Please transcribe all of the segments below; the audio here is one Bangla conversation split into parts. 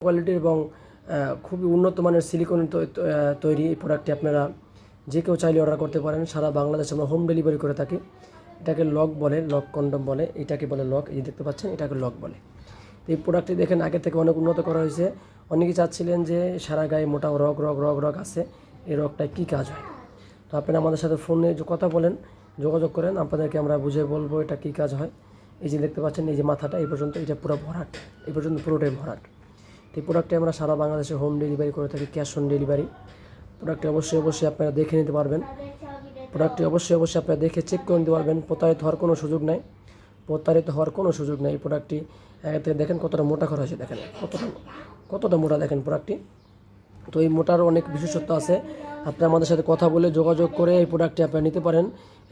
কোয়ালিটির এবং খুবই উন্নত মানের সিলিকন তৈরি এই প্রোডাক্টটি আপনারা যে কেউ চাইলে অর্ডার করতে পারেন। সারা বাংলাদেশে আমরা হোম ডেলিভারি করে থাকি। এটাকে লক বলে, লক কন্ডম বলে, এটাকে বলে লক। এই দেখতে পাচ্ছেন, এটাকে লক বলে। তো এই প্রোডাক্টটি দেখেন আগে থেকে অনেক উন্নত করা হয়েছে। অনেকে চাচ্ছিলেন যে সারা গায়ে মোটা রগ আছে, এই রগটায় কী কাজ হয়। তো আপনারা আমাদের সাথে ফোনে কথা বলেন, যোগাযোগ করেন, আপনাদেরকে আমরা বুঝে বলবো এটা কী কাজ হয়। এই যে দেখতে পাচ্ছেন, এই যে মাথাটা এই পর্যন্ত, এটা পুরো ভরাট, এই পর্যন্ত পুরোটাই ভরাট। তো এই প্রোডাক্টটি আমরা সারা বাংলাদেশে হোম ডেলিভারি করে থাকি, ক্যাশ অন ডেলিভারি। প্রোডাক্টটি অবশ্যই আপনারা দেখে নিতে পারবেন। প্রোডাক্টটি অবশ্যই আপনারা দেখে চেক করে নিতে পারবেন। প্রতারিত হওয়ার কোনো সুযোগ নাই, এই প্রোডাক্টটি থেকে দেখেন কতটা মোটা করা হয়েছে, দেখেন কতটা মোটা দেখেন প্রোডাক্টটি। তো এই মোটার অনেক বিশেষত্ব আছে। আপনারা আমাদের সাথে কথা বলে যোগাযোগ করে এই প্রোডাক্টটি আপনারা নিতে পারেন।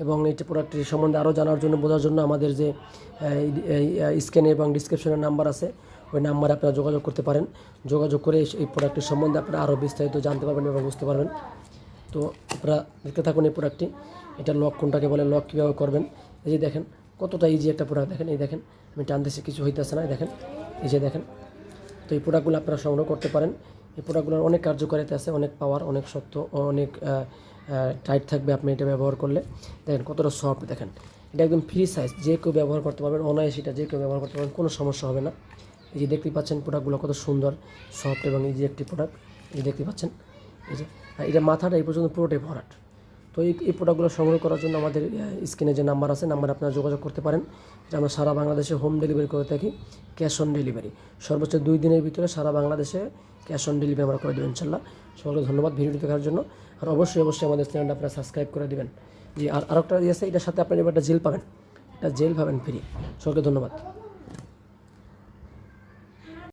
এবং এই প্রোডাক্টটির সম্বন্ধে আরও জানার জন্য, বোঝার জন্য আমাদের যে স্ক্রিনে এবং ডিসক্রিপশনের নাম্বার আছে, ওই নাম্বারে আপনারা যোগাযোগ করতে পারেন। যোগাযোগ করে এই প্রোডাক্টের সম্বন্ধে আপনারা আরও বিস্তারিত জানতে পারবেন এবং বুঝতে পারবেন। তো আপনারা দেখতে থাকুন এই প্রোডাক্টটি। এটা লক কোনটাকে বলে, লক কীভাবে করবেন। এই যে দেখেন কতটা ইজি একটা প্রোডাক্ট, দেখেন। এই দেখেন আমি টানতেছি, কিছু হইতেছে না, দেখেন, এই যে দেখেন। তো এই প্রোডাক্টগুলো আপনারা সংগ্রহ করতে পারেন। এই প্রোডাক্টগুলোর অনেক কার্যকারিতা আছে, অনেক পাওয়ার, অনেক শক্ত, অনেক টাইট থাকবে আপনি এটা ব্যবহার করলে। দেখেন কতটা সফট, দেখেন। এটা একদম ফ্রি সাইজ, যে কেউ ব্যবহার করতে পারবেন, অনায়াসে এটা যে কেউ ব্যবহার করতে পারবেন, কোনো সমস্যা হবে না। এই যে দেখতে পাচ্ছেন প্রোডাক্টগুলো কত সুন্দর, সফট এবং ইজি একটি প্রোডাক্ট। এই দেখতে পাচ্ছেন, এই যে এটা মাথাটা এই পর্যন্ত পুরোটাই ভরাট। তো এই প্রোডাক্টগুলো সংগ্রহ করার জন্য আমাদের স্ক্রিনে যে নাম্বার আছে, নাম্বারে আপনারা যোগাযোগ করতে পারেন। এটা আমরা সারা বাংলাদেশে হোম ডেলিভারি করে থাকি, ক্যাশ অন ডেলিভারি। সর্বোচ্চ 2 দিনের ভিতরে সারা বাংলাদেশে ক্যাশ অন ডেলিভারি আমরা করে দেবো ইনশাল্লাহ। সকলকে ধন্যবাদ ভিডিওটি দেখার জন্য। আর অবশ্যই আমাদের চ্যানেলটা আপনারা সাবস্ক্রাইব করে দেবেন। জি, আর আরেকটা আছে, এটার সাথে আপনারা একটা জেল পাবেন, এটা জেল পাবেন ফ্রি। সকলকে ধন্যবাদ।